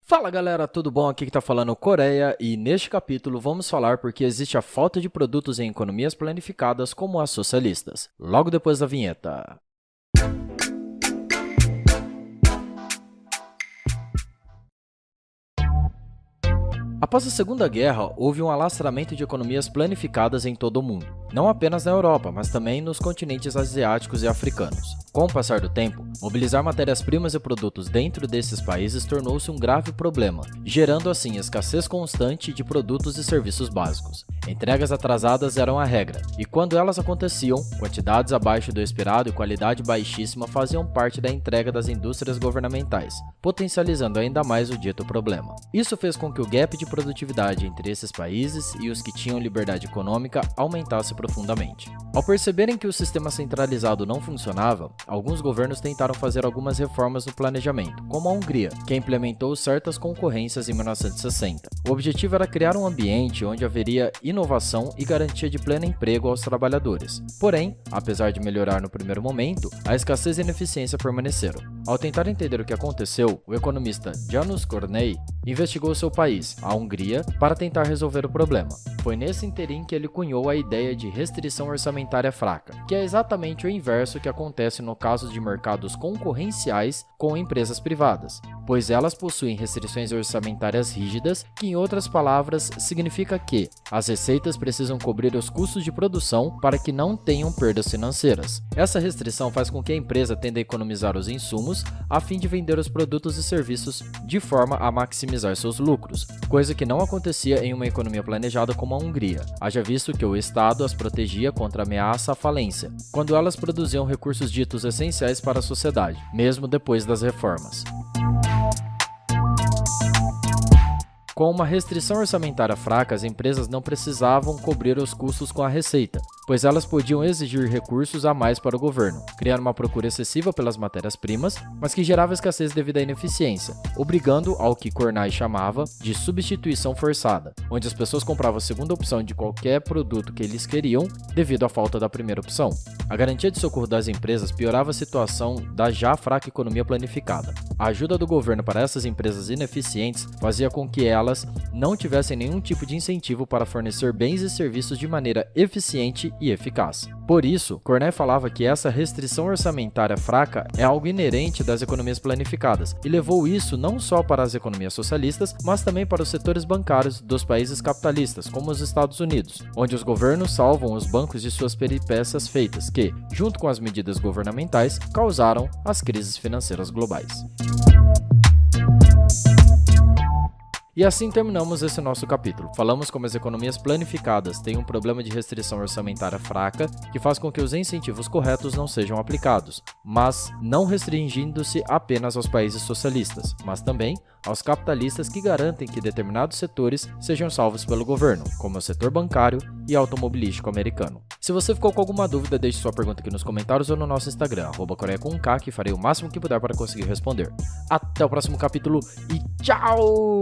Fala galera, tudo bom? Aqui que tá falando Coreia e neste capítulo vamos falar porque existe a falta de produtos em economias planificadas como as socialistas. Logo depois da vinheta. Após a Segunda Guerra, houve um alastramento de economias planificadas em todo o mundo, não apenas na Europa, mas também nos continentes asiáticos e africanos. Com o passar do tempo, mobilizar matérias-primas e produtos dentro desses países tornou-se um grave problema, gerando assim escassez constante de produtos e serviços básicos. Entregas atrasadas eram a regra, e quando elas aconteciam, quantidades abaixo do esperado e qualidade baixíssima faziam parte da entrega das indústrias governamentais, potencializando ainda mais o dito problema. Isso fez com que o gap de produtividade entre esses países e os que tinham liberdade econômica aumentasse profundamente. Ao perceberem que o sistema centralizado não funcionava, alguns governos tentaram fazer algumas reformas no planejamento, como a Hungria, que implementou certas concorrências em 1960. O objetivo era criar um ambiente onde haveria inovação e garantia de pleno emprego aos trabalhadores. Porém, apesar de melhorar no primeiro momento, a escassez e a ineficiência permaneceram. Ao tentar entender o que aconteceu, o economista János Kornai investigou seu país, a Hungria, para tentar resolver o problema. Foi nesse interim que ele cunhou a ideia de restrição orçamentária fraca, que é exatamente o inverso que acontece no caso de mercados concorrenciais com empresas privadas, pois elas possuem restrições orçamentárias rígidas, que em outras palavras significa que as receitas precisam cobrir os custos de produção para que não tenham perdas financeiras. Essa restrição faz com que a empresa tenda a economizar os insumos a fim de vender os produtos e serviços de forma a maximizar seus lucros, coisa que não acontecia em uma economia planejada como a Hungria, haja visto que o Estado as protegia contra a ameaça à falência, quando elas produziam recursos ditos essenciais para a sociedade, mesmo depois das reformas. Com uma restrição orçamentária fraca, as empresas não precisavam cobrir os custos com a receita, pois elas podiam exigir recursos a mais para o governo, criando uma procura excessiva pelas matérias-primas, mas que gerava escassez devido à ineficiência, obrigando ao que Kornai chamava de substituição forçada, onde as pessoas compravam a segunda opção de qualquer produto que eles queriam devido à falta da primeira opção. A garantia de socorro das empresas piorava a situação da já fraca economia planificada. A ajuda do governo para essas empresas ineficientes fazia com que elas não tivessem nenhum tipo de incentivo para fornecer bens e serviços de maneira eficiente e eficaz. Por isso, Kornai falava que essa restrição orçamentária fraca é algo inerente das economias planificadas e levou isso não só para as economias socialistas, mas também para os setores bancários dos países capitalistas, como os Estados Unidos, onde os governos salvam os bancos de suas peripécias feitas que, junto com as medidas governamentais, causaram as crises financeiras globais. E assim terminamos esse nosso capítulo. Falamos como as economias planificadas têm um problema de restrição orçamentária fraca que faz com que os incentivos corretos não sejam aplicados, mas não restringindo-se apenas aos países socialistas, mas também aos capitalistas que garantem que determinados setores sejam salvos pelo governo, como o setor bancário e automobilístico americano. Se você ficou com alguma dúvida, deixe sua pergunta aqui nos comentários ou no nosso Instagram, @coreia_com_k, que farei o máximo que puder para conseguir responder. Até o próximo capítulo e tchau!